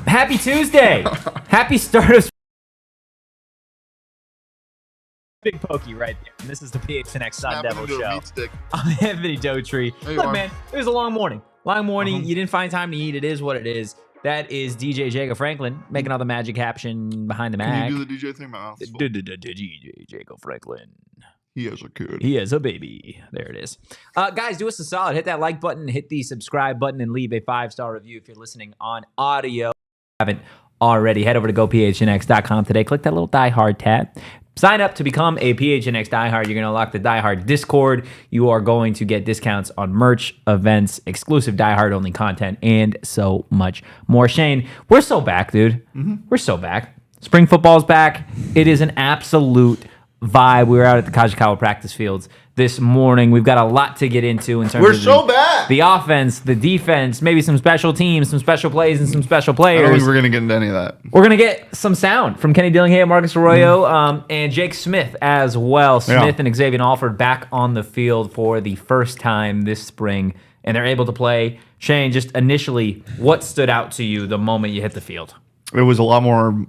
Happy Tuesday! Happy start of Big Pokey right there. And this is the PHNX Sun Devils show. I'm Anthony Totri. Look, man, it was a long morning. You didn't find time to eat. It is what it is. That is DJ Jacob Franklin making all the magic happen behind the mag. Can you do the DJ thing? My mouth is full. DJ Jacob Franklin. He has a kid. He has a baby. There it is. Guys, do us a solid. Hit that like button, hit the subscribe button, and leave a 5-star review if you're listening on audio. Haven't already, head over to gophnx.com today. Click that little Die Hard tab. Sign up to become a PHNX Die Hard. You're going to unlock the Die Hard Discord. You are going to get discounts on merch, events, exclusive Die Hard only content, and so much more. Shane, we're so back, dude. We're so back. Spring football's back. It is an absolute vibe. We were out at the Kajikawa practice fields this morning. We've got a lot to get into in terms of the offense, the defense, maybe some special teams, some special plays, and some special players. I don't think we're going to get into any of that. We're going to get some sound from Kenny Dillingham, Marcus Arroyo, and Jake Smith as well. Smith and Xavier Alford back on the field for the first time this spring, and they're able to play. Shane, just initially, what stood out to you the moment you hit the field? It was a lot more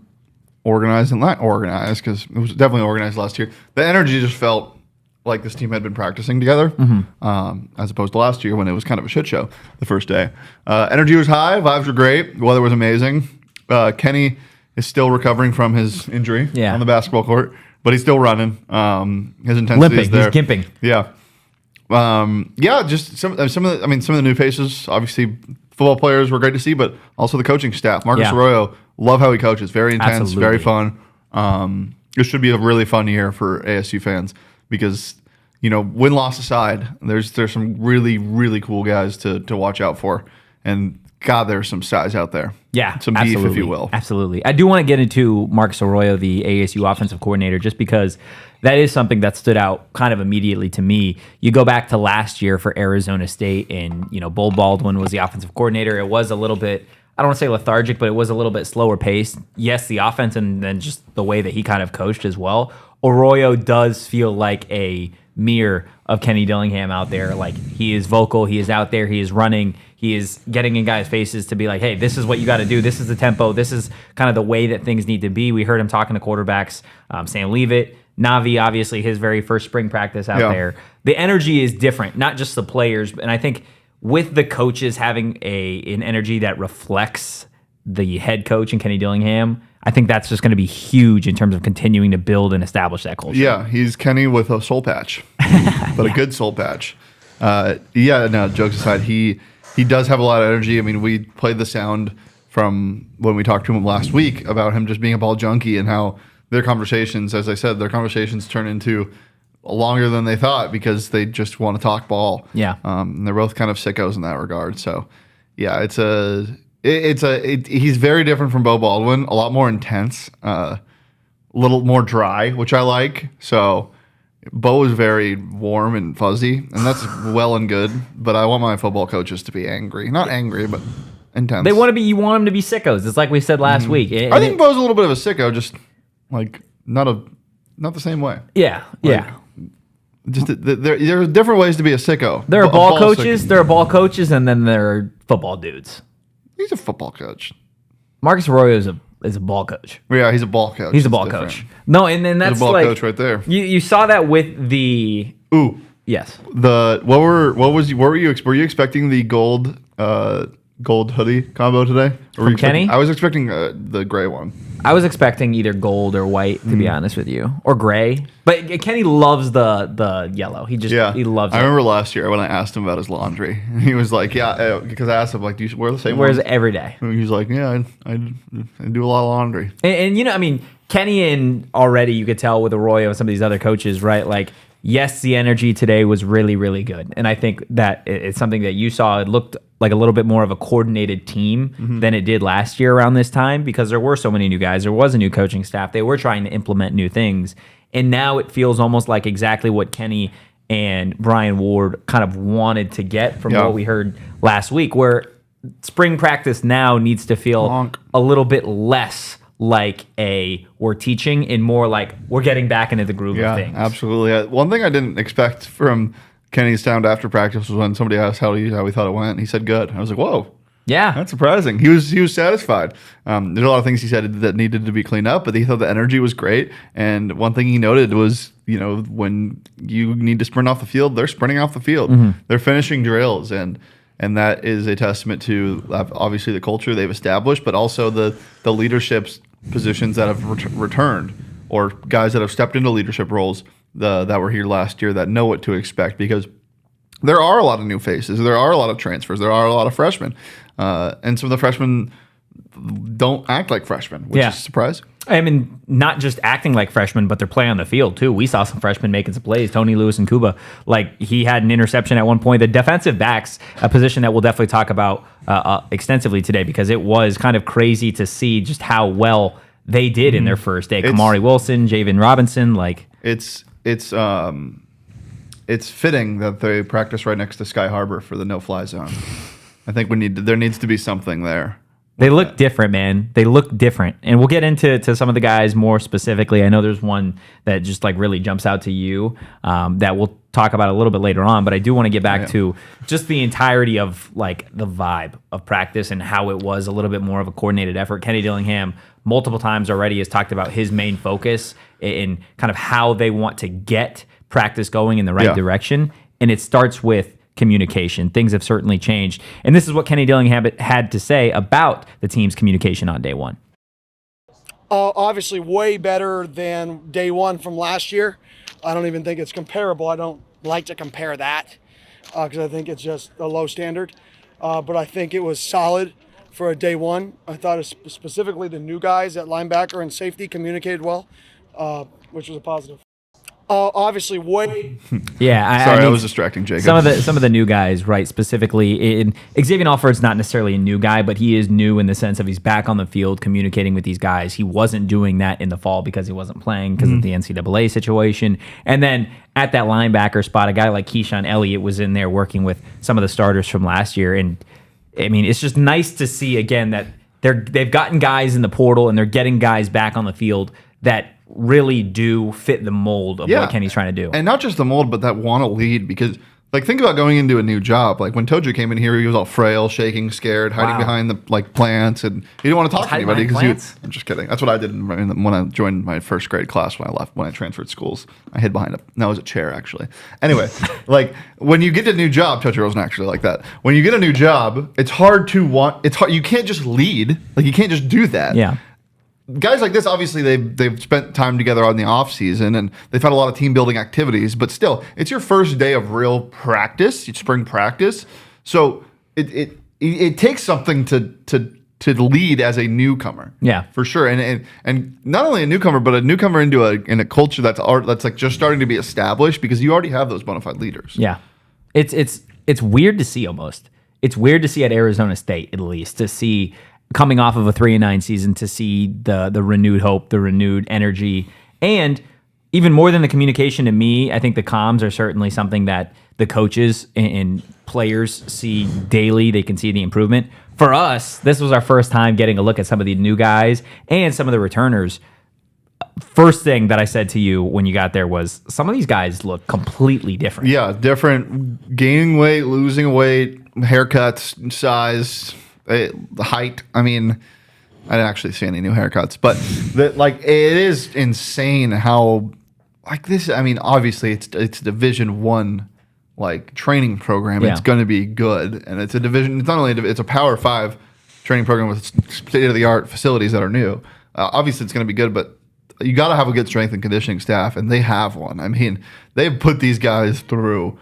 organized, and not organized because it was definitely organized last year. The energy just felt like this team had been practicing together, as opposed to last year when it was kind of a shit show the first day. Energy was high, vibes were great, the weather was amazing. Kenny is still recovering from his injury on the basketball court, but he's still running. His intensity is there. He's gimping. Just some of the new faces. Obviously, football players were great to see, but also the coaching staff. Marcus Arroyo, love how he coaches. Very intense, very fun. It should be a really fun year for ASU fans because, win-loss aside, there's some really, really cool guys to watch out for. And, God, there's some size out there. Yeah, some beef, if you will. Absolutely. I do want to get into Marcus Arroyo, the ASU offensive coordinator, just because that is something that stood out kind of immediately to me. You go back to last year for Arizona State, and, Bull Baldwin was the offensive coordinator. It was a little bit, I don't want to say lethargic, but it was a little bit slower paced. Yes, the offense and then just the way that he kind of coached as well. Arroyo does feel like a mirror of Kenny Dillingham out there. Like, he is vocal, he is out there, he is running, he is getting in guys' faces to be like, hey, this is what you got to do, this is the tempo, this is kind of the way that things need to be. We heard him talking to quarterbacks, Sam Leavitt, Navi, obviously his very first spring practice out there. The energy is different, not just the players, and I think with the coaches having an energy that reflects the head coach and Kenny Dillingham, I think that's just going to be huge in terms of continuing to build and establish that culture. Yeah, he's Kenny with a soul patch, but a good soul patch. Jokes aside, he does have a lot of energy. I mean, we played the sound from when we talked to him last week about him just being a ball junkie and how their conversations, as I said, turn into longer than they thought because they just want to talk ball. Yeah. And they're both kind of sickos in that regard. So, yeah, he's very different from Bo Baldwin, a lot more intense, a little more dry, which I like. So Bo is very warm and fuzzy, and that's well and good, but I want my football coaches to be angry. Not angry, but intense. You want them to be sickos. It's like we said last week. I think Bo's a little bit of a sicko, just like not the same way. Yeah, Just there are different ways to be a sicko. There are ball coaches. There are ball coaches, and then there are football dudes. He's a football coach. Marcus Arroyo is a ball coach. Yeah, he's a ball coach. He's a ball coach. No, and then that's he's a ball coach right there. You saw that with the yes. What were you expecting the gold hoodie combo today? From Kenny? I was expecting the gray one. I was expecting either gold or white, to be honest with you, or gray. But Kenny loves the yellow. He loves it. I remember last year when I asked him about his laundry. He was like, "Yeah," because I asked him like, "Do you wear the same?" He wears it every day. And he was like, "Yeah, I do a lot of laundry." And Kenny, and already you could tell with Arroyo and some of these other coaches, right? Like, yes, the energy today was really, really good. And I think that it's something that you saw. It looked like a little bit more of a coordinated team than it did last year around this time, because there were so many new guys. There was a new coaching staff. They were trying to implement new things. And now it feels almost like exactly what Kenny and Brian Ward kind of wanted to get from what we heard last week, where spring practice now needs to feel a little bit less like we're teaching and more like we're getting back into the groove of things. Absolutely. One thing I didn't expect from Kenny's sound after practice was when somebody asked how he thought it went. He said good. I was like, whoa. Yeah. That's surprising. He was satisfied. There's a lot of things he said that needed to be cleaned up, but he thought the energy was great. And one thing he noted was, when you need to sprint off the field, they're sprinting off the field. They're finishing drills, and that is a testament to obviously the culture they've established, but also the leadership positions that have returned, or guys that have stepped into leadership roles that were here last year that know what to expect, because there are a lot of new faces. There are a lot of transfers. There are a lot of freshmen. And some of the freshmen don't act like freshmen, which is surprising. I mean, not just acting like freshmen, but they're playing on the field, too. We saw some freshmen making some plays. Tony Lewis and Kuba, he had an interception at one point. The defensive backs, a position that we'll definitely talk about extensively today, because it was kind of crazy to see just how well they did in their first day. Kamari Wilson, Javen Robinson, It's fitting that they practice right next to Sky Harbor for the no-fly zone. I think there needs to be something there. They look different, man. They look different. And we'll get into some of the guys more specifically. I know there's one that just really jumps out to you that we'll talk about a little bit later on, but I do want to get back to just the entirety of the vibe of practice and how it was a little bit more of a coordinated effort. Kenny Dillingham multiple times already has talked about his main focus in kind of how they want to get practice going in the right direction, and it starts with communication. Things have certainly changed, and this is what Kenny Dillingham had to say about the team's communication on day one. Obviously way better than day one from last year. I don't even think it's comparable. I don't like to compare that because I think it's just a low standard, but I think it was solid for a day one. I thought specifically the new guys at linebacker and safety communicated well, which was a positive. Obviously, way. Yeah, I was distracting Jacob. Some of the new guys, right? Specifically, Xavier Alford's not necessarily a new guy, but he is new in the sense of he's back on the field communicating with these guys. He wasn't doing that in the fall because he wasn't playing because of the NCAA situation. And then at that linebacker spot, a guy like Keyshawn Elliott was in there working with some of the starters from last year. And I mean, it's just nice to see again that they've gotten guys in the portal and they're getting guys back on the field that really do fit the mold of what Kenny's trying to do. And not just the mold, but that want to lead, because think about going into a new job. When Totri came in here, he was all frail, shaking, scared, hiding behind the plants, and he didn't want to talk to anybody because I'm just kidding. That's what I did when I joined my first grade class when I transferred schools. I hid behind it was a chair actually. Anyway, when you get a new job, Totri wasn't actually like that. When you get a new job, it's hard. You can't just lead. You can't just do that. Yeah. Guys like this, obviously, they've spent time together on the off season and they've had a lot of team building activities. But still, it's your first day of real practice, spring practice. So it takes something to lead as a newcomer. Yeah, for sure. And not only a newcomer, but a newcomer in a culture that's just starting to be established, because you already have those bona fide leaders. Yeah, it's weird to see almost. It's weird to see at Arizona State, at least, to see. Coming off of a 3-9 season, to see the renewed hope, the renewed energy, and even more than the communication to me, I think the comms are certainly something that the coaches and players see daily. They can see the improvement. For us, this was our first time getting a look at some of the new guys and some of the returners. First thing that I said to you when you got there was some of these guys look completely different. Yeah, different. Gaining weight, losing weight, haircuts, size, the height. I mean, I didn't actually see any new haircuts, but it is insane how this. I mean, obviously it's Division I training program. Yeah. It's going to be good, and it's a division. It's not only it's a Power 5 training program with state of the art facilities that are new. Obviously, it's going to be good, but you got to have a good strength and conditioning staff, and they have one. I mean, they've put these guys through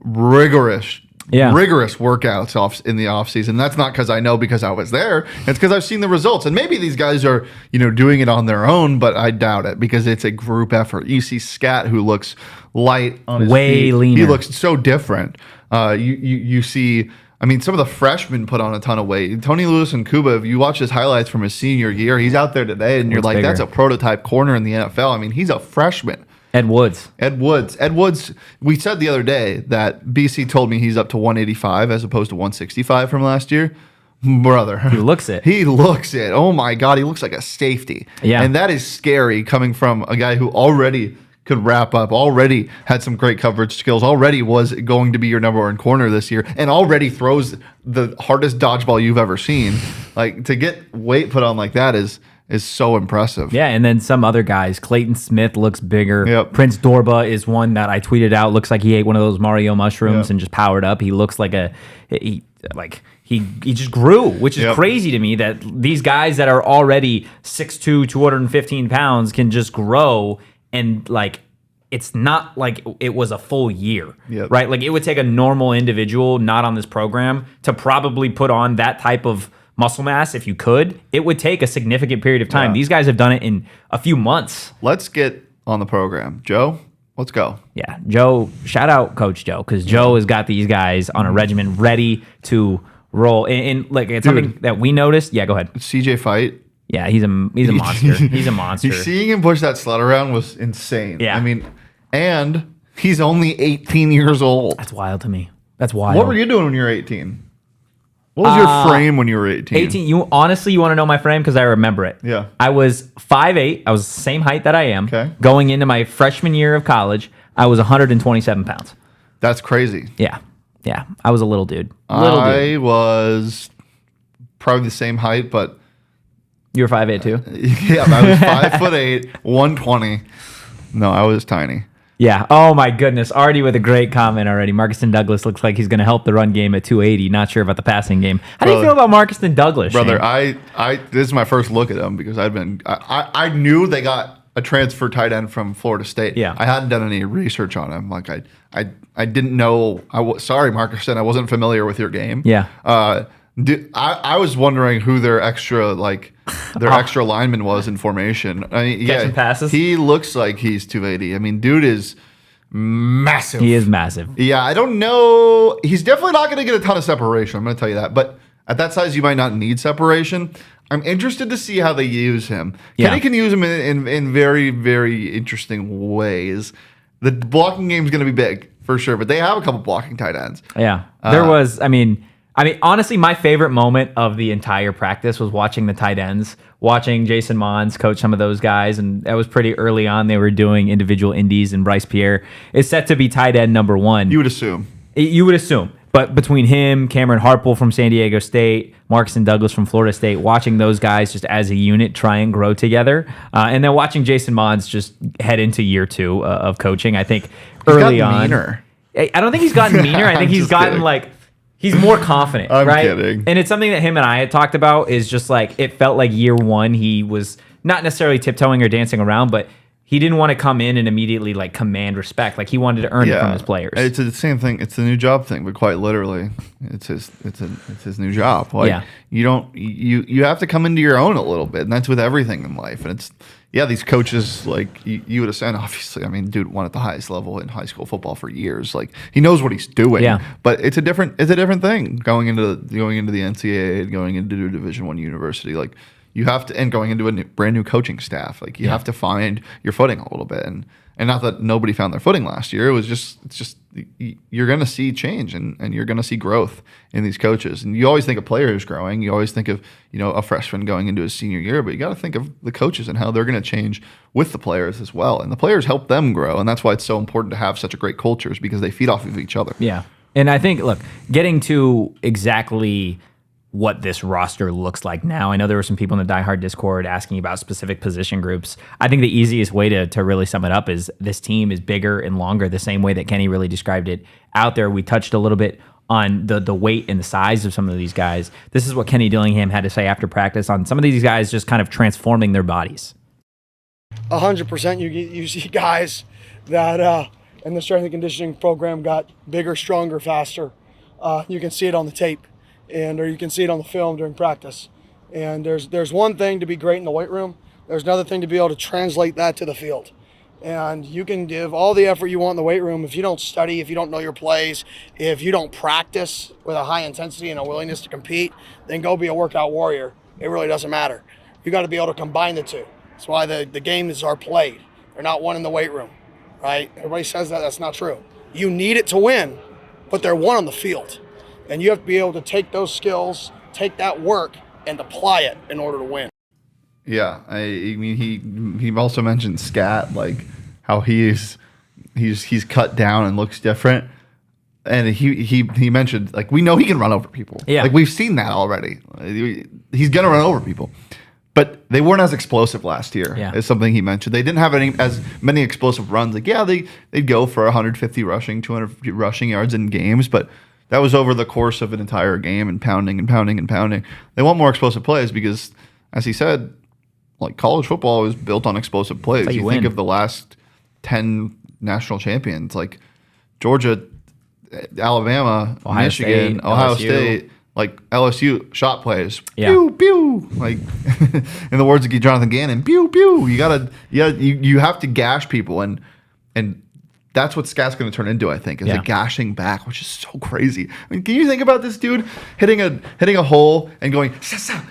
rigorous rigorous workouts in the offseason. That's not because I know because I was there. It's because I've seen the results. And maybe these guys are, doing it on their own, but I doubt it because it's a group effort. You see Scat, who looks light on his way feet. leaner. He looks so different. You see, some of the freshmen put on a ton of weight. Tony Lewis and Kuba, if you watch his highlights from his senior year, he's out there today, and you're like, bigger. That's a prototype corner in the NFL. He's a freshman. Ed Woods, we said the other day that BC told me he's up to 185 as opposed to 165 from last year. Brother. He looks it. He looks it. Oh, my God. He looks like a safety. Yeah. And that is scary coming from a guy who already could wrap up, already had some great coverage skills, already was going to be your number one corner this year, and already throws the hardest dodgeball you've ever seen. Like, to get weight put on like that is so impressive. Yeah, and then some other guys. Clayton Smith looks bigger. Yep. Prince Dorba is one that I tweeted out. Looks like he ate one of those Mario mushrooms and just powered up. He looks like he just grew, which is crazy to me that these guys that are already 6'2", 215 pounds can just grow. And it's not like it was a full year, right? Like, it would take a normal individual not on this program to probably put on that type of muscle mass. If you could, it would take a significant period of time. These guys have done it in a few months. Let's get on the program. Joe, let's go. Yeah, Joe, shout out Coach Joe, because Joe has got these guys on a regimen ready to roll. And it's something that we noticed. Yeah, go ahead. CJ Fight. Yeah, he's a monster. He's a monster. Seeing him push that sled around was insane. Yeah. And he's only 18 years old. That's wild to me. That's wild. What were you doing when you were 18? What was your frame when you were 18? 18. You want to know my frame? Because I remember it. Yeah. I was 5'8". I was the same height that I am. Okay. Going into my freshman year of college, I was 127 pounds. That's crazy. Yeah. Yeah. I was a little dude. I was probably the same height, but... You were 5'8" too? Yeah, I was 5'8", 120. No, I was tiny. Yeah. Oh, my goodness. Already with a great comment already. Marcuston Douglas looks like he's going to help the run game at 280. Not sure about the passing game. How do you feel about Marcuston Douglas, brother? Shane? This is my first look at him because I knew they got a transfer tight end from Florida State. Yeah. I hadn't done any research on him. Like I didn't know. Sorry, Marcuston, I wasn't familiar with your game. Yeah. I was wondering who their extra extra lineman was in formation. Catching passes? He looks like he's 280. Dude is massive. He is massive. Yeah, I don't know. He's definitely not going to get a ton of separation. I'm going to tell you that. But at that size, you might not need separation. I'm interested to see how they use him. Yeah. Kenny can use him in very, very interesting ways. The blocking game is going to be big for sure, but they have a couple blocking tight ends. Yeah. There was, honestly, my favorite moment of the entire practice was watching the tight ends, watching Jason Mons coach some of those guys, and that was pretty early on. They were doing individual indies, and Bryce Pierre is set to be tight end number one. You would assume. But between him, Cameron Harpel from San Diego State, Marcuston Douglas from Florida State, watching those guys just as a unit try and grow together, and then watching Jason Mons just head into year 2 of coaching, I think early on. Meaner. I don't think he's gotten meaner. I think he's gotten he's more confident, I'm right? kidding. And it's something that him and I had talked about is just it felt like year 1 he was not necessarily tiptoeing or dancing around, but he didn't want to come in and immediately command respect. He wanted to earn it from his players. It's the same thing. It's the new job thing, but quite literally, it's his new job. You have to come into your own a little bit, and that's with everything in life. And these coaches you would ascend. Obviously, dude won at the highest level in high school football for years. He knows what he's doing. Yeah. But it's a different thing going into the NCAA and going into a Division I university. You have to, and going into a brand new coaching staff, you have to find your footing a little bit, and not that nobody found their footing last year. It's just you're going to see change and you're going to see growth in these coaches. And you always think of players growing. You always think of a freshman going into his senior year, but you got to think of the coaches and how they're going to change with the players as well. And the players help them grow, and that's why it's so important to have such a great culture, is because they feed off of each other. Yeah, and I think getting to exactly what this roster looks like now. I know there were some people in the Die Hard Discord asking about specific position groups. I think the easiest way to really sum it up is this team is bigger and longer, the same way that Kenny really described it out there. We touched a little bit on the weight and the size of some of these guys. This is what Kenny Dillingham had to say after practice on some of these guys just kind of transforming their bodies. 100%. You see guys that in the strength and conditioning program got bigger, stronger, faster. you can see it on the tape, or you can see it on the film during practice. And there's one thing to be great in the weight room. There's another thing to be able to translate that to the field. And you can give all the effort you want in the weight room. If you don't study, if you don't know your plays, if you don't practice with a high intensity and a willingness to compete, then go be a workout warrior. It really doesn't matter. You got to be able to combine the two. That's why the games are played. They're not won in the weight room, right? Everybody says that. That's not true. You need it to win, but they're won on the field. And you have to be able to take those skills, take that work, and apply it in order to win. Yeah, I mean, he also mentioned Scat, like how he's cut down and looks different, and he mentioned, like, we know he can run over people. Yeah, like we've seen that already. He's gonna run over people, but they weren't as explosive last year. Yeah, is something he mentioned. They didn't have as many explosive runs. Like, yeah, they'd go for 150 rushing, 200 rushing yards in games, but that was over the course of an entire game and pounding and pounding and pounding. They want more explosive plays because, as he said, like, college football is built on explosive plays. You think of the last 10 national champions, like Georgia, Alabama, Michigan, Ohio State, like LSU shot plays. Yeah. Pew, pew. Like, in the words of Jonathan Gannon, pew, pew. You have to gash people, and that's what Scat's going to turn into, I think, is a gashing back, which is so crazy. I mean, can you think about this dude hitting a hole and going, stop,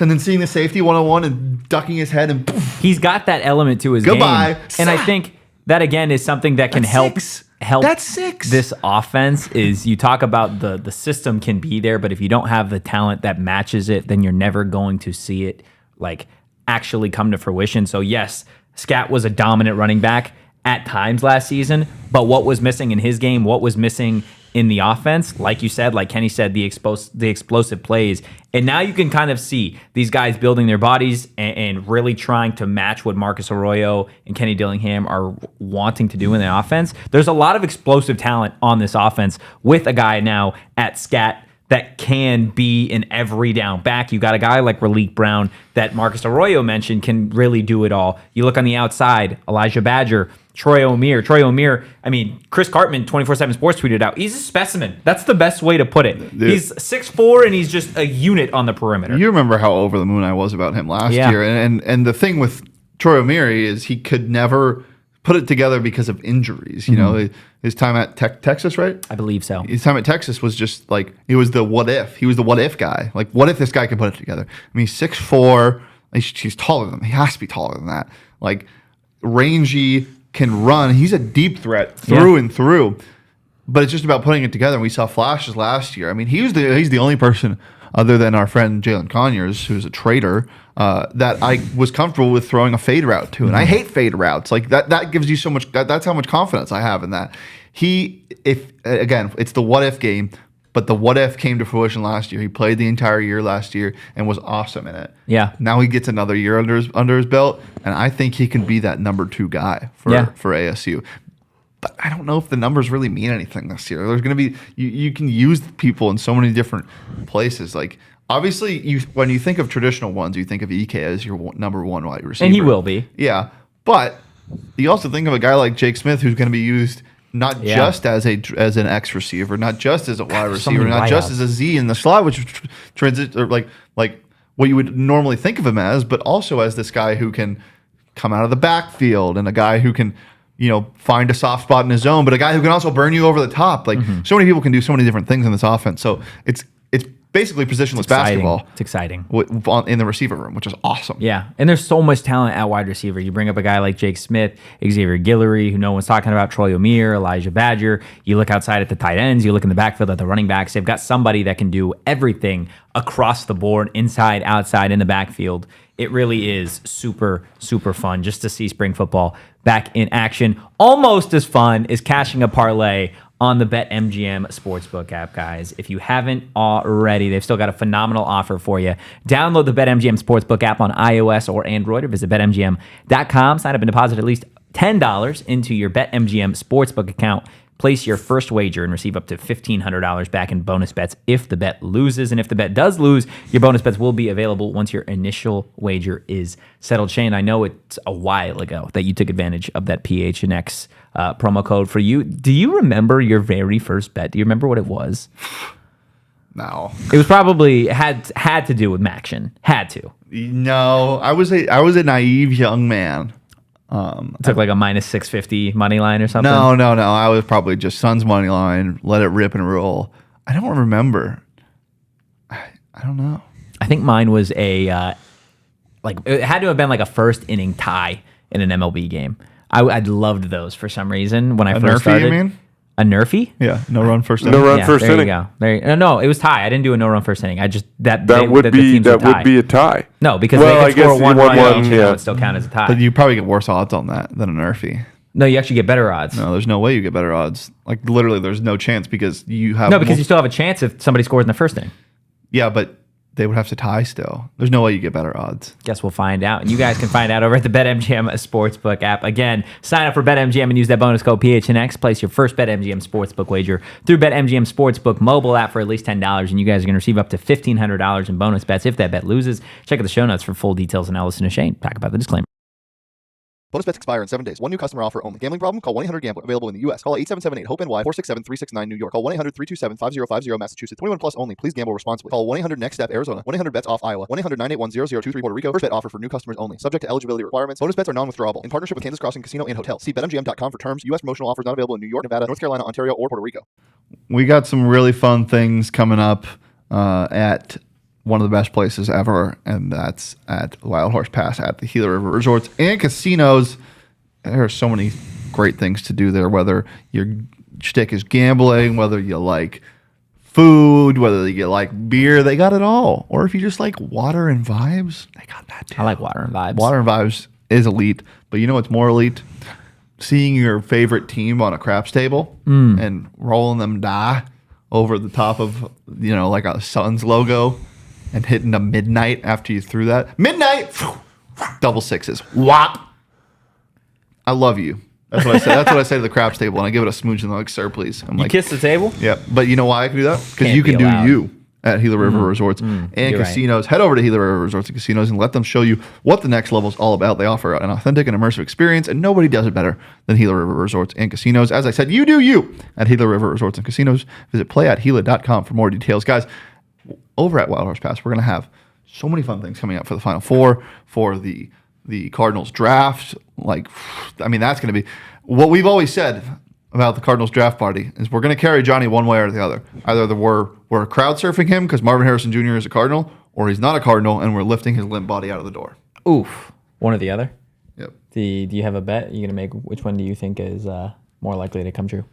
and then seeing the safety 101 and ducking his head and poof. He's got that element to his game. And I think that, again, is something that can help this offense. Is you talk about the system can be there, but if you don't have the talent that matches it, then you're never going to see it, like, actually come to fruition. So yes, Scat was a dominant running back at times last season, but what was missing in his game, what was missing in the offense, like you said, like Kenny said, the explosive plays. And now you can kind of see these guys building their bodies and really trying to match what Marcus Arroyo and Kenny Dillingham are wanting to do in the offense. There's a lot of explosive talent on this offense with a guy now at Scat that can be an every down back. You got a guy like Raleek Brown that Marcus Arroyo mentioned can really do it all. You look on the outside, Elijhah Badger, Troy Omeire. I mean, Chris Cartman, 24/7 Sports tweeted out, he's a specimen. That's the best way to put it. Dude, he's 6'4", and he's just a unit on the perimeter. You remember how over the moon I was about him last year. And the thing with Troy Omeire is he could never put it together because of injuries. You know, his time at Texas, right? I believe so. His time at Texas was just like, he was the what if. He was the what if guy. Like, what if this guy could put it together? I mean, he's 6'4". He's taller than him. He has to be taller than that. Like, rangy, can run. He's a deep threat through and through. But it's just about putting it together. And we saw flashes last year. I mean, he's the only person other than our friend Jalen Conyers, who's a traitor, that I was comfortable with throwing a fade route to. And I hate fade routes. Like, that gives you so much, that's how much confidence I have in that. Again, it's the what if game, but the what if came to fruition last year. He played the entire year last year and was awesome in it. Yeah. Now he gets another year under his belt, and I think he can be that number 2 guy for ASU. But I don't know if the numbers really mean anything this year. There's going to be you can use people in so many different places. Like, obviously, when you think of traditional ones, you think of EK as your number 1 wide receiver, and he will be. Yeah, but you also think of a guy like Jake Smith, who's going to be used not just as an X receiver, not just as a wide receiver, not just as a Z in the slot, which transit or like what you would normally think of him as, but also as this guy who can come out of the backfield and a guy who can, find a soft spot in his zone, but a guy who can also burn you over the top. Like, so many people can do so many different things in this offense. So it's basically positionless basketball. It's exciting. In the receiver room, which is awesome. Yeah, and there's so much talent at wide receiver. You bring up a guy like Jake Smith, Xavier Guillory, who no one's talking about, Troy Omeire, Elijhah Badger. You look outside at the tight ends. You look in the backfield at the running backs. They've got somebody that can do everything across the board, inside, outside, in the backfield. It really is super, super fun just to see spring football back in action. Almost as fun as cashing a parlay on the BetMGM Sportsbook app, guys. If you haven't already, they've still got a phenomenal offer for you. Download the BetMGM Sportsbook app on iOS or Android, or visit BetMGM.com. Sign up and deposit at least $10 into your BetMGM Sportsbook account. Place your first wager and receive up to $1,500 back in bonus bets if the bet loses. And if the bet does lose, your bonus bets will be available once your initial wager is settled. Shane, I know it's a while ago that you took advantage of that PHNX promo code for you. Do you remember your very first bet? Do you remember what it was? No. It was probably had to do with Maction. Had to. No, I was a naive young man. Took like a minus 650 money line or something. No. I was probably just Suns money line, let it rip and roll. I don't remember. I don't know. I think mine was it had to have been like a first inning tie in an MLB game. I loved those for some reason when I first started. You mean? A Nerfy? Yeah, no run first inning. No run first there inning. You go. No, it was tie. I didn't do a no run first inning. I just That would be a tie. No, because Well, they I could score guess one you run won each, one, and it yeah. would still count as a tie. But you probably get worse odds on that than a Nerfy. No, you actually get better odds. No, there's no way you get better odds. Like literally, there's no chance because you have. No, because you still have a chance if somebody scores in the first inning. Yeah, but they would have to tie still. There's no way you get better odds. Guess we'll find out. And you guys can find out over at the BetMGM Sportsbook app. Again, sign up for BetMGM and use that bonus code PHNX. Place your first BetMGM Sportsbook wager through BetMGM Sportsbook mobile app for at least $10. And you guys are going to receive up to $1,500 in bonus bets if that bet loses. Check out the show notes for full details. And now listen to Shane talk about the disclaimer. Bonus bets expire in 7 days. One new customer offer only. Gambling problem? Call 1-800-GAMBLER. Available in the U.S. Call 877-8-HOPE-NY 467-369 New York. Call 1-800-327-5050 Massachusetts. 21 plus only. Please gamble responsibly. Call 1-800-NEXT-STEP Arizona. 1-800-BETS-OFF Iowa. 1-800-981-0023 Puerto Rico. First bet offer for new customers only. Subject to eligibility requirements. Bonus bets are non-withdrawable. In partnership with Kansas Crossing Casino and Hotel. See BetMGM.com for terms. U.S. promotional offers not available in New York, Nevada, North Carolina, Ontario, or Puerto Rico. We got some really fun things coming up at one of the best places ever, and that's at Wild Horse Pass at the Gila River Resorts and Casinos. There are so many great things to do there, whether your shtick is gambling, whether you like food, whether you like beer, they got it all. Or if you just like water and vibes, they got that too. I like water and vibes. Water and vibes is elite, but you know what's more elite? Seeing your favorite team on a craps table and rolling them die over the top of, like a Suns logo and hitting a midnight after you threw that. Midnight! Double sixes. Whop! I love you. That's what I say. That's what I say to the craps table, and I give it a smooch, and they're like, "Sir, please." I'm You like, kiss the table? "Yeah." But you know why I can do that? Because Can't you can be do allowed. you at Gila River Resorts and you're right. Casinos. Head over to Gila River Resorts and Casinos and let them show you what the next level is all about. They offer an authentic and immersive experience, and nobody does it better than Gila River Resorts and Casinos. As I said, you do you at Gila River Resorts and Casinos. Visit playathila.com for more details, guys. Over at Wild Horse Pass, we're going to have so many fun things coming up for the Final Four, for the Cardinals draft. That's going to be what we've always said about the Cardinals draft party is we're going to carry Johnny one way or the other. Either we're crowd surfing him because Marvin Harrison Jr. is a Cardinal, or he's not a Cardinal and we're lifting his limp body out of the door. Oof. One or the other? Yep. Do you have a bet? You're going to make which one do you think is more likely to come true?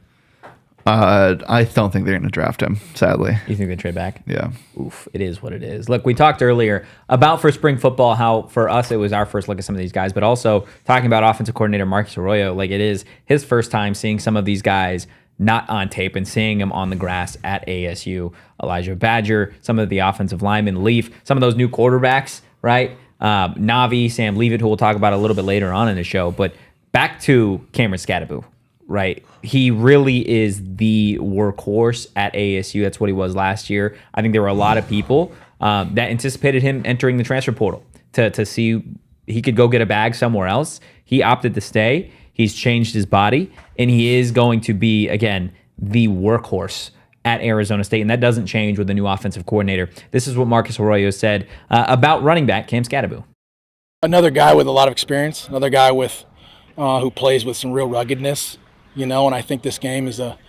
I don't think they're going to draft him, sadly. You think they trade back? Yeah. Oof, it is what it is. Look, we talked earlier about for spring football, how for us it was our first look at some of these guys, but also talking about offensive coordinator Marcus Arroyo, like it is his first time seeing some of these guys not on tape and seeing them on the grass at ASU. Elijhah Badger, some of the offensive linemen, Leaf, some of those new quarterbacks, right? Navi, Sam Leavitt, who we'll talk about a little bit later on in the show, but back to Cam Skattebo. Right. He really is the workhorse at ASU. That's what he was last year. I think there were a lot of people that anticipated him entering the transfer portal to see he could go get a bag somewhere else. He opted to stay. He's changed his body, and he is going to be, again, the workhorse at Arizona State, and that doesn't change with the new offensive coordinator. This is what Marcus Arroyo said about running back Cam Skattebo. Another guy with a lot of experience, another guy with who plays with some real ruggedness. And I think this game is a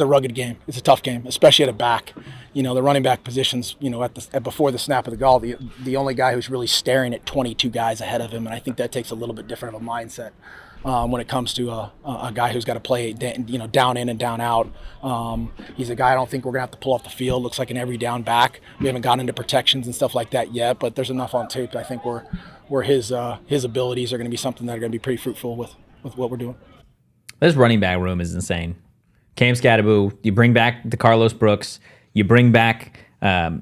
rugged game. It's a tough game, especially at a back. The running back positions, before the snap of the ball, the only guy who's really staring at 22 guys ahead of him, and I think that takes a little bit different of a mindset when it comes to a guy who's got to play, down in and down out. He's a guy I don't think we're gonna have to pull off the field. Looks like an every down back. We haven't gotten into protections and stuff like that yet, but there's enough on tape. I think where his abilities are going to be something that are going to be pretty fruitful with what we're doing. This running back room is insane. Cam Skattebo, you bring back the Carlos Brooks, you bring back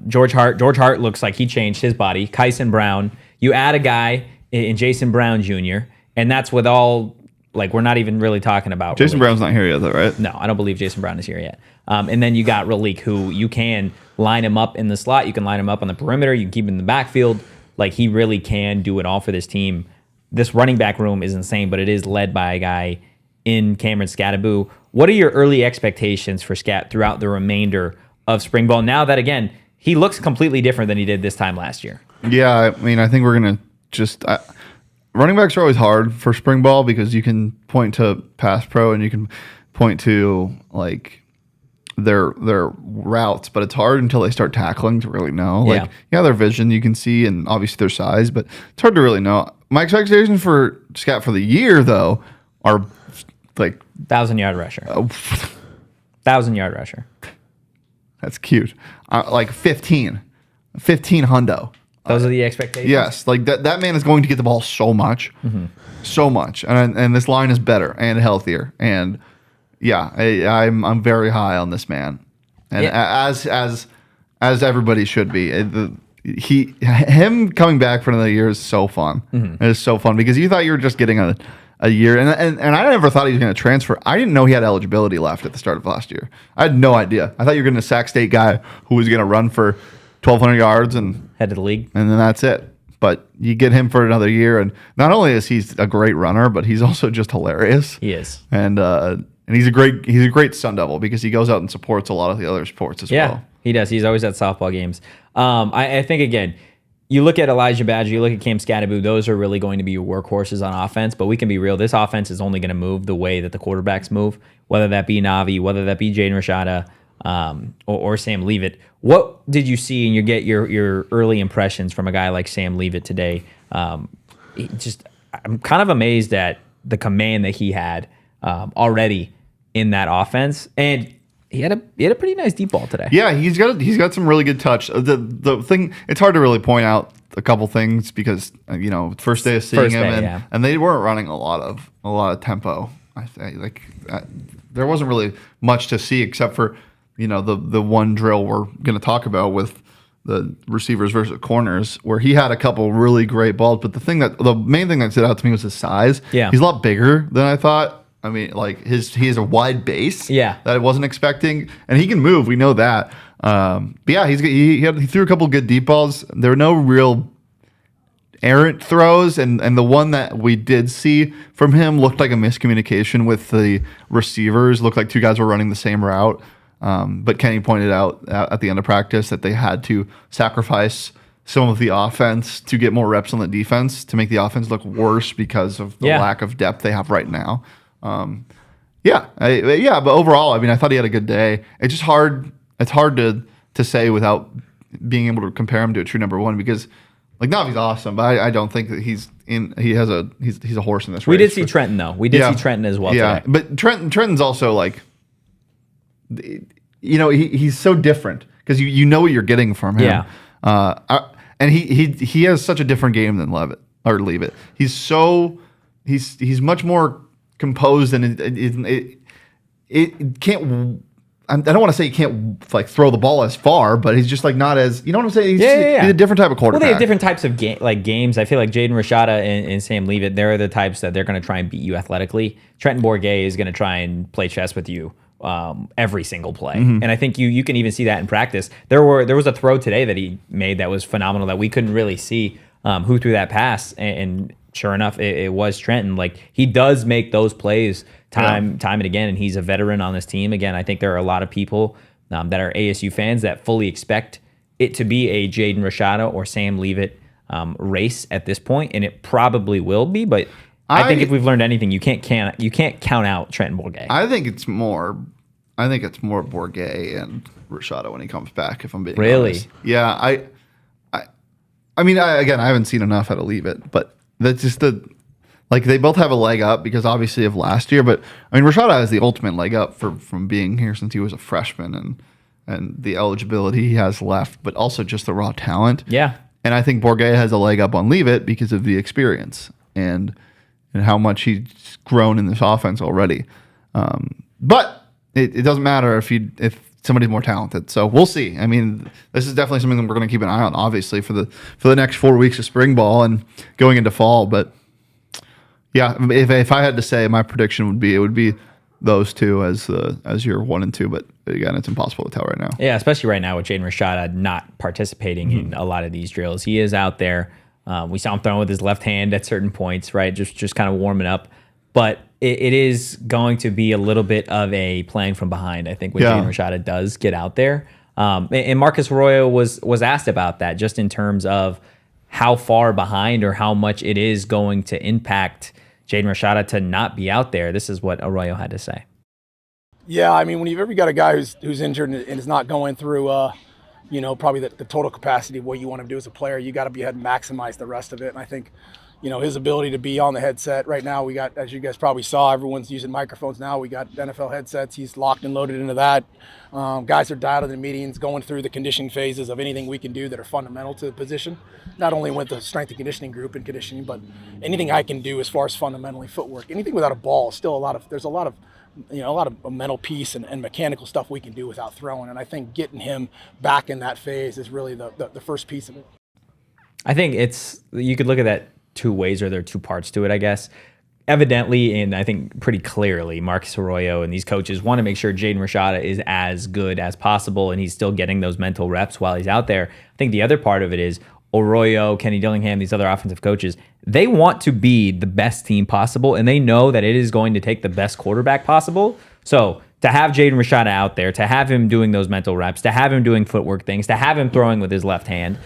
George Hart. George Hart looks like he changed his body. Kyson Brown. You add a guy in Jason Brown Jr., and that's with all Like, we're not even really talking about Jason Raleek. Brown's not here yet, though, right? No, I don't believe Jason Brown is here yet. And then you got Raleek, who you can line him up in the slot. You can line him up on the perimeter. You can keep him in the backfield. Like, he really can do it all for this team. This running back room is insane, but it is led by a guy in Cam Skattebo. What are your early expectations for Scat throughout the remainder of spring ball? Now that, again, he looks completely different than he did this time last year. Yeah, I mean, I think we're going to just... running backs are always hard for spring ball because you can point to pass pro and you can point to, like, their routes, but it's hard until they start tackling to really know. Like, yeah, their vision you can see, and obviously their size, but it's hard to really know. My expectations for Scat for the year, though, are like 1,000-yard rusher. 1,000-yard rusher. That's cute. Like 15 hundo. Those are the expectations. Yes, like that man is going to get the ball so much, so much, and this line is better and healthier, and yeah, I'm very high on this man, and as everybody should be. Him coming back for another year is so fun. It is so fun because you thought you were just getting a year, and I never thought he was going to transfer. I didn't know he had eligibility left at the start of last year. I had no idea. I thought you were getting a Sac State guy who was going to run for 1,200 yards and head of the league, and then that's it. But you get him for another year, and not only is he a great runner, but he's also just hilarious. He is, and he's a great Sun Devil because he goes out and supports a lot of the other sports as well. Yeah, he does. He's always at softball games. I think, again, you look at Elijhah Badger, you look at Cam Skattebo, those are really going to be your workhorses on offense, but we can be real. This offense is only going to move the way that the quarterbacks move, whether that be Navi, whether that be Jaden Rashada, or Sam Leavitt. What did you see and you get your early impressions from a guy like Sam Leavitt today? I'm kind of amazed at the command that he had already in that offense, and he had a pretty nice deep ball today. Yeah, he's got some really good touch. The thing, it's hard to really point out a couple things because first day of seeing him and they weren't running a lot of tempo. I think there wasn't really much to see except for the one drill we're going to talk about with the receivers versus corners, where he had a couple really great balls. But the main thing that stood out to me was his size. Yeah, he's a lot bigger than I thought. I mean, like he has a wide base. Yeah, that I wasn't expecting, and he can move. We know that. But yeah, he threw a couple good deep balls. There were no real errant throws, and the one that we did see from him looked like a miscommunication with the receivers. Looked like two guys were running the same route. But Kenny pointed out at the end of practice that they had to sacrifice some of the offense to get more reps on the defense to make the offense look worse because of the lack of depth they have right now. But overall, I mean, I thought he had a good day. It's just hard. It's hard to say without being able to compare him to a true number one because, like, Navi's awesome, but I don't think that he's a horse in this race. We did see Trenton though. We did see Trenton as well. Yeah, today. But Trenton's also like, he's so different because you know what you're getting from him. Yeah. And he has such a different game than Leavitt. He's much more composed, and it can't. I don't want to say he can't like throw the ball as far, but he's just like not as, you know what I'm saying? He's a different type of quarterback. Well, they have different types of games. I feel like Jaden Rashada and Sam Leavitt, they're the types that they're going to try and beat you athletically. Trenton Bourguet is going to try and play chess with you every single play. And I think you can even see that in practice. There was a throw today that he made that was phenomenal that we couldn't really see who threw that pass, and sure enough, it was Trenton. Like, he does make those plays time and again, and he's a veteran on this team. Again, I think there are a lot of people that are ASU fans that fully expect it to be a Jaden Rashada or Sam Leavitt race at this point, and it probably will be. But I think if we've learned anything, you can't count out Trenton Bourguet. I think it's more Bourguet and Rashada when he comes back, if I'm being really honest. Yeah, I mean, I haven't seen enough out of Leavitt, but that's just they both have a leg up because obviously of last year, but I mean, Rashada has the ultimate leg up from being here since he was a freshman and the eligibility he has left, but also just the raw talent. Yeah. And I think Bourguet has a leg up on Leavitt because of the experience and how much he's grown in this offense already. But it doesn't matter if somebody's more talented. So we'll see. I mean, this is definitely something that we're going to keep an eye on, obviously, for the next 4 weeks of spring ball and going into fall. But Yeah, if I had to say, my prediction would be those two as your 1 and 2. But again, it's impossible to tell right now. Yeah, especially right now with Jaden Rashada not participating in a lot of these drills. He is out there. We saw him throwing with his left hand at certain points, right? Just kind of warming up. But it is going to be a little bit of a playing from behind, I think, when Jaden Rashada does get out there. And Marcus Arroyo was asked about that, just in terms of how far behind or how much it is going to impact Jaden Rashada to not be out there. This is what Arroyo had to say. Yeah, I mean, when you've ever got a guy who's injured and is not going through, probably the total capacity of what you want to do as a player, you got to be ahead and maximize the rest of it. And I think, his ability to be on the headset right now, we got, as you guys probably saw, everyone's using microphones now. We got NFL headsets. He's locked and loaded into that. Guys are dialed in the meetings, going through the conditioning phases of anything we can do that are fundamental to the position, not only with the strength and conditioning group and conditioning, but anything I can do as far as fundamentally footwork. Anything without a ball, there's a lot of mental piece and mechanical stuff we can do without throwing. And I think getting him back in that phase is really the first piece of it. I think you could look at that two ways, or there are two parts to it, I guess. Evidently, and I think pretty clearly, Marcus Arroyo and these coaches want to make sure Jaden Rashada is as good as possible and he's still getting those mental reps while he's out there. I think the other part of it is Arroyo, Kenny Dillingham, these other offensive coaches, they want to be the best team possible, and they know that it is going to take the best quarterback possible. So to have Jaden Rashada out there, to have him doing those mental reps, to have him doing footwork things, to have him throwing with his left hand,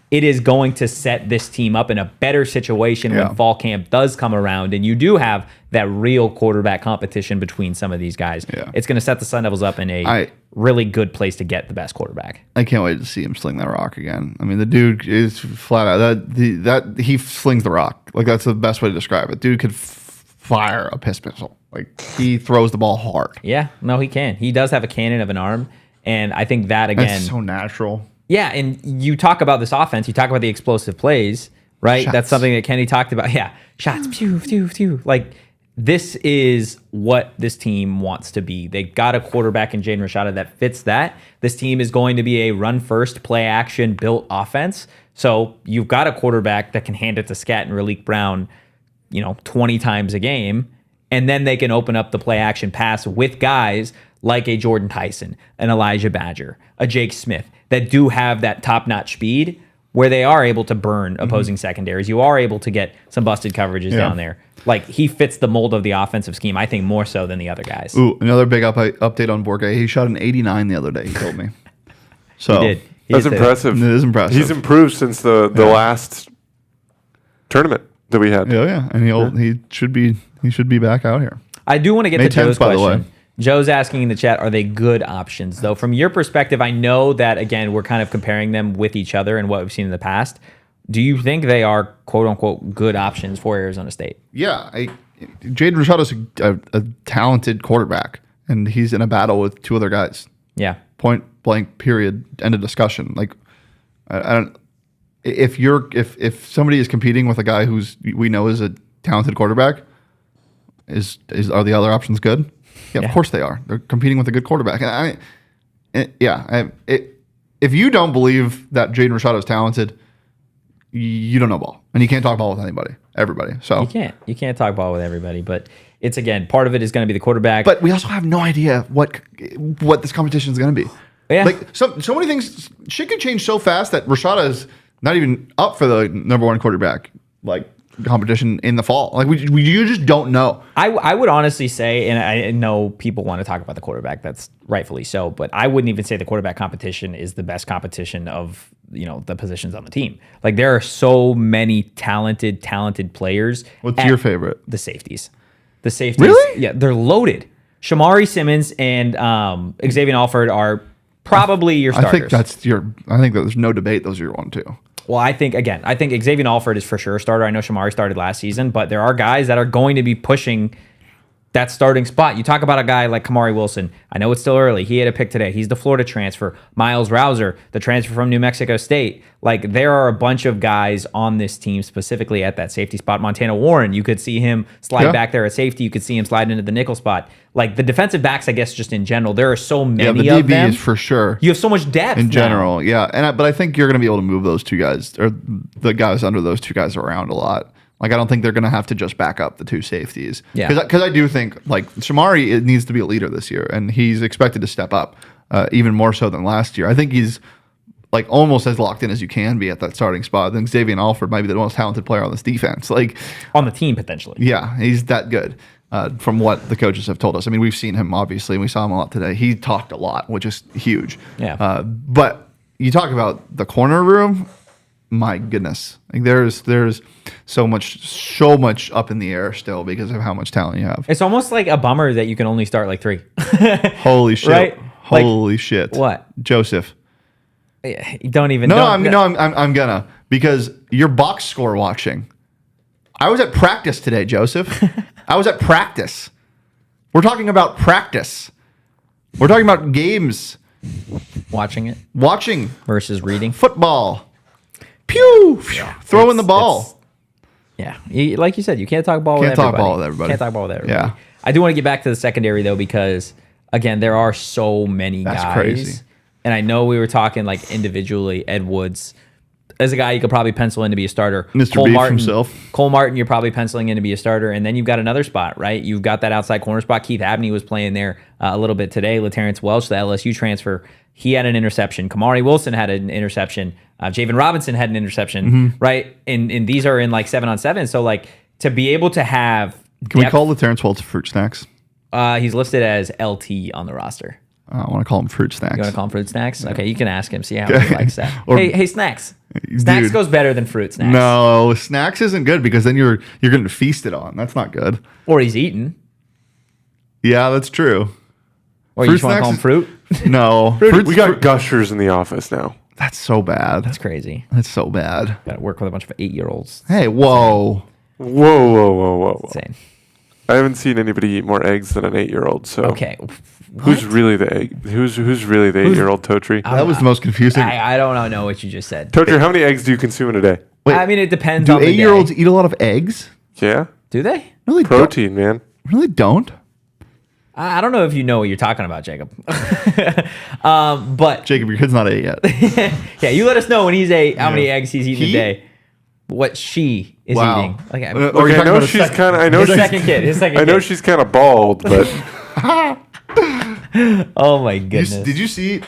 it is going to set this team up in a better situation when fall camp does come around and you do have that real quarterback competition between some of these guys. Yeah. It's going to set the Sun Devils up in a really good place to get the best quarterback. I can't wait to see him sling that rock again. I mean, the dude is flat out. That he slings the rock. That's the best way to describe it. Dude could fire a piss missile. He throws the ball hard. Yeah, no, he can. He does have a cannon of an arm, and I think that, again... That's so natural. Yeah, and you talk about this offense, you talk about the explosive plays, right? Shots. That's something that Kenny talked about. Yeah, shots, pew, pew, pew. This is what this team wants to be. They got a quarterback in Jaden Rashada that fits that. This team is going to be a run-first, play-action built offense. So you've got a quarterback that can hand it to Scat and Raleek Brown, 20 times a game, and then they can open up the play-action pass with guys like a Jordan Tyson, an Elijhah Badger, a Jake Smith, that do have that top-notch speed where they are able to burn opposing secondaries. You are able to get some busted coverages down there. He fits the mold of the offensive scheme, I think, more so than the other guys. Ooh, another big update on Borgay. He shot an 89 the other day, he told me. So he did. That's impressive. It is impressive. He's improved since the last tournament that we had. Yeah. And he should be back out here. I do want to get to Joe's 10th, by the question. way. Joe's asking in the chat, are they good options? Though, from your perspective, I know that, again, we're kind of comparing them with each other and what we've seen in the past. Do you think they are, quote-unquote, good options for Arizona State? Yeah. Jaden Rashada is a talented quarterback, and he's in a battle with two other guys. Yeah. Point blank, period, end of discussion. I don't... If somebody is competing with a guy we know is a talented quarterback, are the other options good? Yeah, of course they are. They're competing with a good quarterback. And if you don't believe that Jaden Rashada is talented, you don't know ball, and you can't talk ball with everybody. So you can't talk ball with everybody. But it's, again, part of it is going to be the quarterback. But we also have no idea what this competition is going to be. Yeah. So many things. Shit could change so fast that Rashada is not even up for the number one quarterback competition in the fall. You just don't know. I would honestly say, and I know people want to talk about the quarterback, that's rightfully so, but I wouldn't even say the quarterback competition is the best competition of the positions on the team. There are so many talented players. What's your favorite? The safeties. Really? Yeah, they're loaded. Shamari Simmons and Xavier Alford are probably your starters. I think that there's no debate. Those are your 1, 2. Well, I think Xavier Alford is for sure a starter. I know Shamari started last season, but there are guys that are going to be pushing that starting spot. You talk about a guy like Kamari Wilson. I know it's still early. He had a pick today. He's the Florida transfer. Miles Rouser, the transfer from New Mexico State. There are a bunch of guys on this team, specifically at that safety spot. Montana Warren, you could see him slide back there at safety. You could see him slide into the nickel spot. The defensive backs, I guess, just in general, there are so many of them. The DB is for sure. You have so much depth in general, yeah. But I think you're going to be able to move those two guys, or the guys under those two guys, around a lot. Like, I don't think they're going to have to just back up the two safeties. Yeah. Because I do think, like, Shamari it needs to be a leader this year, and he's expected to step up even more so than last year. I think he's, like, almost as locked in as you can be at that starting spot. I think Xavier Alford might be the most talented player on this defense. Like, on the team, potentially. yeah, he's that good from what the coaches have told us. I mean, we've seen him, obviously, and we saw him a lot today. He talked a lot, which is huge. Yeah. But you talk about the corner room, my goodness. Like, there's so much up in the air still because of how much talent you have. It's almost like a bummer that you can only start like 3. Holy shit. Right? Holy shit. What? Joseph. You don't even No, know. I'm gonna, because your box score watching. I was at practice today, Joseph. I was at practice. We're talking about practice. We're talking about games. Watching it Watching versus reading. football. Pew! Throwing the ball. Yeah. Like you said, you can't talk ball with Can't talk everybody. ball with everybody. Can't talk ball with everybody. Yeah. I do want to get back to the secondary, though, because, again, there are so many That's guys. crazy. And I know we were talking, like, individually. Ed Woods, as a guy you could probably pencil in to be a starter. Mr. Cole Beef Martin, himself. Cole Martin, you're probably penciling in to be a starter. And then you've got another spot, right? You've got that outside corner spot. Keith Abney was playing there a little bit today. LaTerrence Welch, the LSU transfer, he had an interception. Kamari Wilson had an interception. Javen Robinson had an interception, right? And these are in, like, 7-on-7. So, like, to be able to have Can we depth- call the Terrence Welch fruit snacks? he's listed as LT on the roster. I want to call him fruit snacks. You want to call him Fruit Snacks? Okay, you can ask him, see how he likes that. Or- hey, Snacks. Snacks Dude. goes better than Fruit Snacks. No, snacks isn't good because then you're getting feasted on. That's not good. Or he's eaten. Yeah, that's true. Or you Fruit just want to call him snacks Fruit? No, We got gushers in the office now. That's so bad. That's crazy. That's so bad. Got to work with a bunch of 8-year-olds. Hey, whoa. Whoa. Insane. I haven't seen anybody eat more eggs than an 8-year-old. So Okay. who's really the egg? Who's really the 8-year-old Totri? That was the most confusing. I don't know what you just said. Totri, how many eggs do you consume in a day? Wait, I mean, it depends Do on the 8-year-olds day. eat a lot of eggs? Yeah, Do they? Really protein, man. Really don't. I don't know if you know what you're talking about, Jacob. But Jacob, your kid's not 8 yet. yeah, you let us know when he's 8 how many eggs he's eating He? a day. What she is Wow. eating. Like, Or Okay, you're I talking know about a she's second- kind of. I know his she's. second kid. His second I know kid. she's kind of bald, but Oh my goodness. Did you see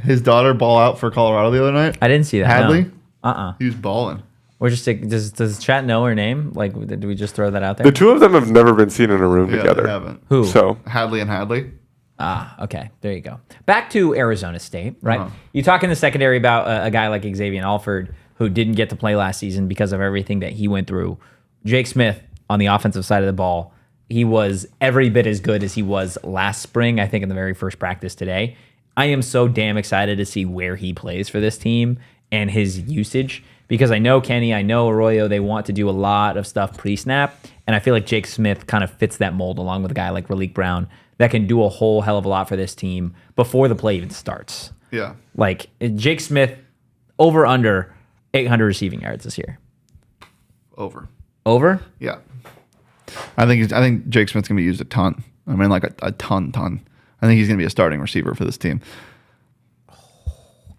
his daughter ball out for Colorado the other night? I didn't see that. Hadley? No. He was balling. We're just does chat know her name? Like, did we just throw that out there? the two of them have never been seen in a room Yeah, together. they haven't. Who? So Hadley and Hadley. Okay. There you go. Back to Arizona State, right? Uh-huh. You talk in the secondary about a guy like Xavier Alford who didn't get to play last season because of everything that he went through. Jake Smith on the offensive side of the ball, he was every bit as good as he was last spring, I think, in the very first practice today. I am so damn excited to see where he plays for this team and his usage because I know Kenny, I know Arroyo, they want to do a lot of stuff pre-snap, and I feel like Jake Smith kind of fits that mold along with a guy like Raleek Brown that can do a whole hell of a lot for this team before the play even starts. Yeah. Like, Jake Smith over under 800 receiving yards this year. Over. Over? Yeah. I think Jake Smith's gonna be used a ton. I mean, like a ton. I think he's gonna be a starting receiver for this team.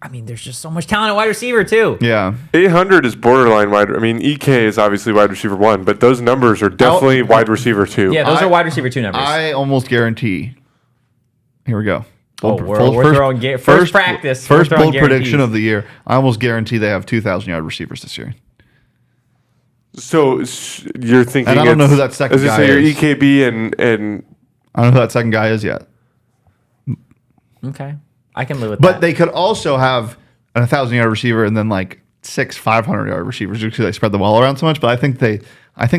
I mean, there's just so much talent at wide receiver, too. Yeah. 800 is borderline wide. I mean, EK is obviously wide receiver 1, but those numbers are definitely wide receiver 2. Yeah, those are wide receiver 2 numbers. I almost guarantee. Here we go. We're throwing first practice. First we're throwing bold prediction guarantees. of the year. I almost guarantee they have 2,000-yard receivers this year. So you're thinking? And I don't know who that second as you guy say, your is. EKB and I don't know who that second guy is yet. Okay. I can live with But that. they could also have a 1,000-yard receiver and then like 6 500-yard receivers because they spread the ball around so much. But I think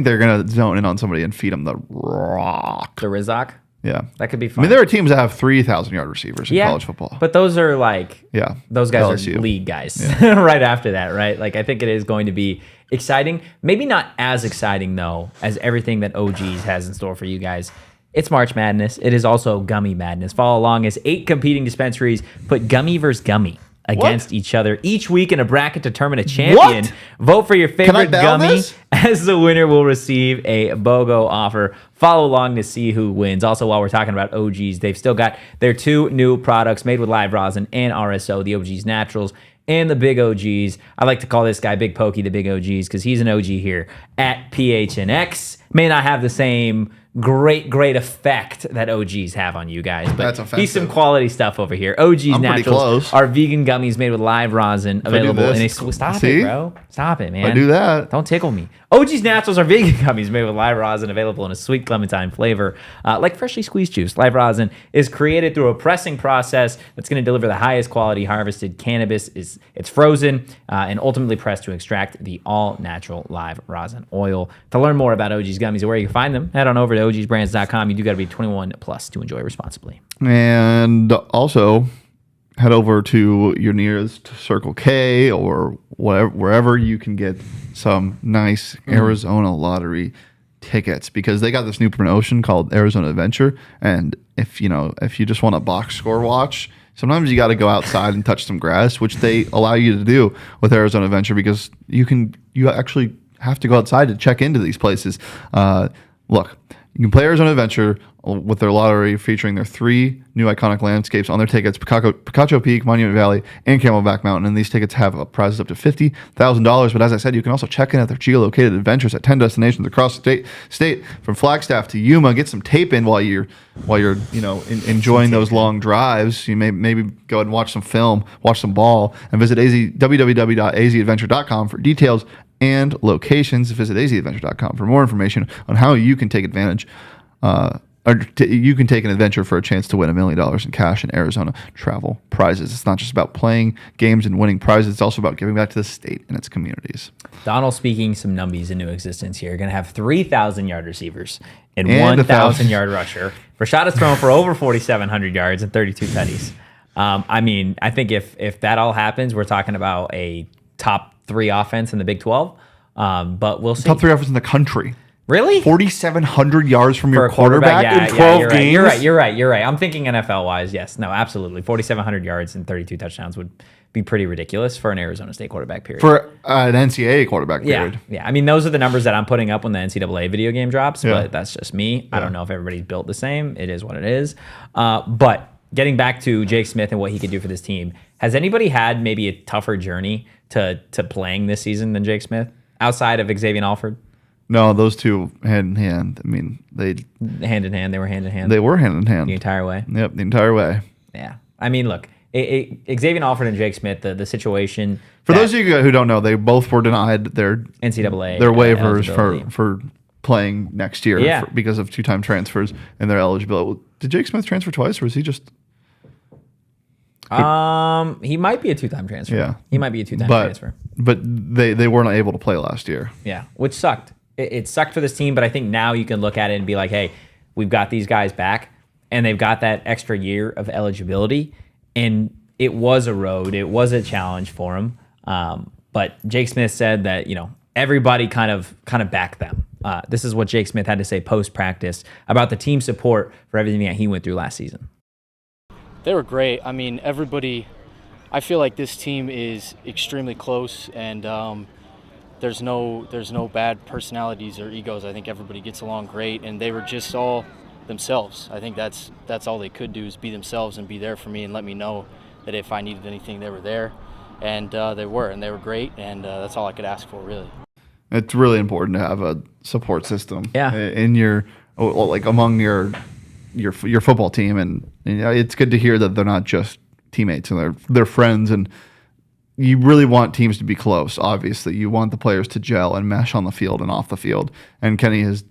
they're gonna zone in on somebody and feed them the rock. The Rizak? Yeah, That could be I fun. mean, there are teams that have 3,000-yard receivers in college football. But those are like, Yeah, those guys LSU. are league guys right after that, right? Like, I think it is going to be exciting. Maybe not as exciting, though, as everything that OGs has in store for you guys. It's March Madness. It is also Gummy Madness. Follow along as 8 competing dispensaries put gummy versus gummy against each other each week in a bracket to determine a champion. What? Vote for your I favorite bet on gummy this? as the winner will receive a BOGO offer. Follow along to see who wins. Also, while we're talking about OGs, they've still got their 2 new products made with live rosin and RSO, the OGs Naturals and the big OGs. I like to call this guy Big Pokey the big OGs because he's an OG here at PHNX. May not have the same great effect that OGs have on you guys, but That's he's offensive. some quality stuff over here. OGs I'm pretty Naturals close. are vegan gummies made with live rosin available in a this, stop see? it, bro. Stop it, man. I do that. Don't tickle me. OG's Naturals are vegan gummies made with live rosin available in a sweet clementine flavor. Like freshly squeezed juice, live rosin is created through a pressing process that's going to deliver the highest quality harvested cannabis. It's frozen and ultimately pressed to extract the all-natural live rosin oil. To learn more about OG's gummies or where you can find them, head on over to ogsbrands.com. You do got to be 21 plus to enjoy responsibly. And also head over to your nearest Circle K or wherever you can get some nice Arizona lottery tickets, because they got this new promotion called Arizona Adventure. And if you just want a box score watch, sometimes you got to go outside and touch some grass, which they allow you to do with Arizona Adventure, because you actually have to go outside to check into these places. Look, you can play Arizona Adventure with their lottery featuring their 3 new iconic landscapes on their tickets: Picacho Peak, Monument Valley, and Camelback Mountain. And these tickets have prizes up to $50,000. But as I said, you can also check in at their geolocated adventures at 10 destinations across the state, from Flagstaff to Yuma. Get some tape in while you're enjoying those long drives. You maybe go ahead and watch some film, watch some ball, and visit www.azadventure.com for details and locations. Visit azadventure.com for more information on how you can take advantage you can take an adventure for a chance to win $1 million in cash and Arizona travel prizes. It's not just about playing games and winning prizes. It's also about giving back to the state and its communities. Donald speaking some numbies into existence here. Going to have 3,000-yard receivers and 1,000-yard rusher. Rashada's thrown for over 4,700 yards and 32 tutties. I think if that all happens, we're talking about a top 3 offense in the Big 12. But we'll see. Top 3 offense in the country. Really? 4,700 yards from your For a quarterback? quarterback in 12 games? You're right. I'm thinking NFL-wise, yes. No, absolutely. 4,700 yards and 32 touchdowns would be pretty ridiculous for an Arizona State quarterback, period. For an NCAA quarterback, period. Yeah. I mean, those are the numbers that I'm putting up when the NCAA video game drops, Yeah. but that's just me. I don't know if everybody's built the same. It is what it is. But getting back to Jake Smith and what he could do for this team, has anybody had maybe a tougher journey to playing this season than Jake Smith outside of Xavier Alford? No, those two hand in hand. I mean, Hand in hand. They were hand in hand they were hand in hand the entire way. Yep, the entire way. Yeah. I mean, look, Xavier Alford and Jake Smith, the situation. For those of you who don't know, they both were denied their NCAA their waivers eligibility. for playing next year Yeah. because of 2-time transfers and their eligibility. Did Jake Smith transfer twice, or was he just? He might be a 2-time transfer. Yeah. He might be a 2-time transfer. But they weren't able to play last year. Yeah, which sucked. It sucked for this team, but I think now you can look at it and be like, hey, we've got these guys back, and they've got that extra year of eligibility, and it was a road. It was a challenge for him. But Jake Smith said that, everybody kind of backed them. This is what Jake Smith had to say post-practice about the team support for everything that he went through last season. They were great. I mean, everybody, I feel like this team is extremely close, and there's no bad personalities or egos. I think everybody gets along great, and they were just all themselves. I think that's all they could do, is be themselves and be there for me and let me know that if I needed anything, they were there. And they were great, and that's all I could ask for, really. It's really important to have a support system Yeah. among your football team, and it's good to hear that they're not just teammates and they're friends, and you really want teams to be close. Obviously, you want the players to gel and mesh on the field and off the field, and Kenny has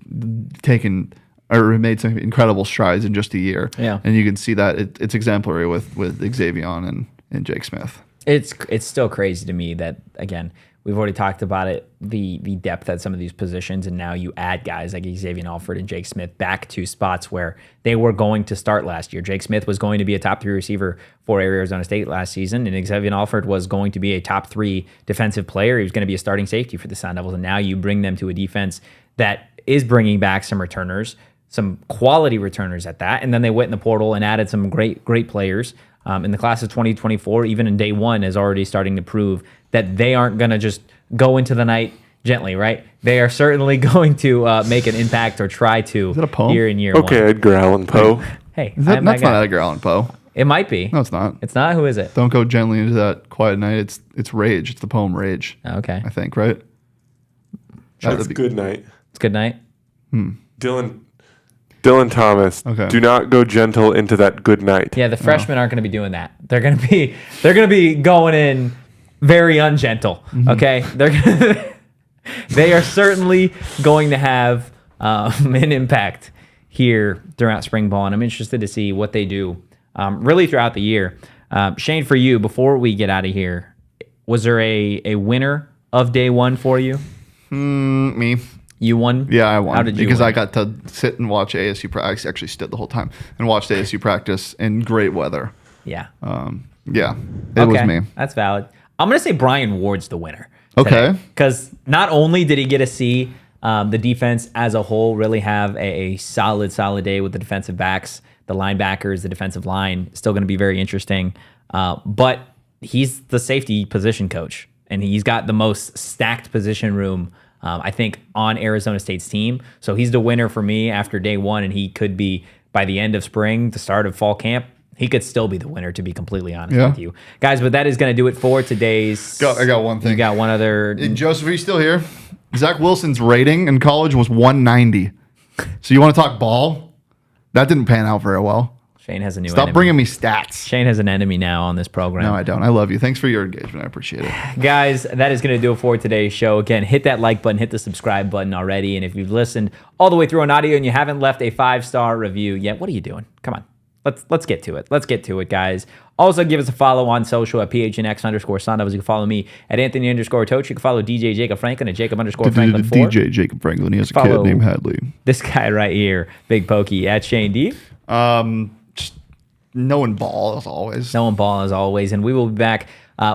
made some incredible strides in just a year. Yeah. And you can see that it's exemplary with Xavier and Jake Smith. It's still crazy to me that, again, we've already talked about it, the depth at some of these positions, and now you add guys like Xavier Alford and Jake Smith back to spots where they were going to start last year. Jake Smith was going to be a top 3 receiver for Arizona State last season, and Xavier Alford was going to be a top 3 defensive player. He was going to be a starting safety for the Sun Devils, and now you bring them to a defense that is bringing back some returners, some quality returners at that, and then they went in the portal and added some great players. In the class of 2024, even in day one, is already starting to prove that they aren't going to just go into the night gently, right? They are certainly going to make an impact or try to Is that a poem? year in year Okay, one. Edgar Allan Poe. Hey, That's not Edgar Allan Poe. It might be. No, it's not. It's not? Who is it? Don't go gently into that quiet night. It's Rage. It's the poem Rage. Okay. I think, right? That's Good Night. It's Good Night. Dylan Thomas. Okay. Do not go gentle into that good night. Yeah, the freshmen aren't going to be doing that. They're going to be going in very ungentle. Okay? They are certainly going to have an impact here throughout spring ball, and I'm interested to see what they do really throughout the year. Shane, for you, before we get out of here, was there a winner of day one for you? Me. You won? Yeah, I won. How did you because win? I got to sit and watch ASU practice. I actually stood the whole time and watched ASU practice in great weather. Yeah. Yeah, it was me. That's valid. I'm going to say Brian Ward's the winner. Okay. Because not only did he get to see the defense as a whole really have a solid day with the defensive backs, the linebackers, the defensive line, still going to be very interesting. But he's the safety position coach, and he's got the most stacked position room, I think, on Arizona State's team. So he's the winner for me after day one, and he could be, by the end of spring, the start of fall camp, he could still be the winner, to be completely honest with you. Guys, but that is going to do it for today's... I got one thing. You got one other... Joseph, are you still here? Zach Wilson's rating in college was 190. So you want to talk ball? That didn't pan out very well. Shane has a new Stop enemy. bringing me stats. Shane has an enemy now on this program. No, I don't. I love you. Thanks for your engagement. I appreciate it. Guys, that is going to do it for today's show. Again, hit that like button, hit the subscribe button already. And if you've listened all the way through on audio and you haven't left a 5-star review yet, what are you doing? Come on. Let's get to it. Let's get to it, guys. Also, give us a follow on social at PHNX_Sun Devils. You can follow me at Anthony_Totri. You can follow DJ Jacob Franklin at Jacob_Franklin4. DJ Jacob Franklin. He has a kid named Hadley. This guy right here, Big Pokey, at Shane D. Just knowing ball as always. Knowing ball as always. And we will be back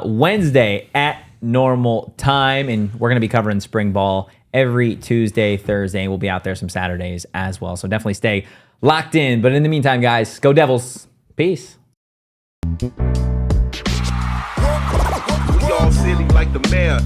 Wednesday at normal time. And we're going to be covering spring ball every Tuesday, Thursday. We'll be out there some Saturdays as well. So definitely stay locked in. But in the meantime, guys, go Devils. Peace. We all silly like the mayor.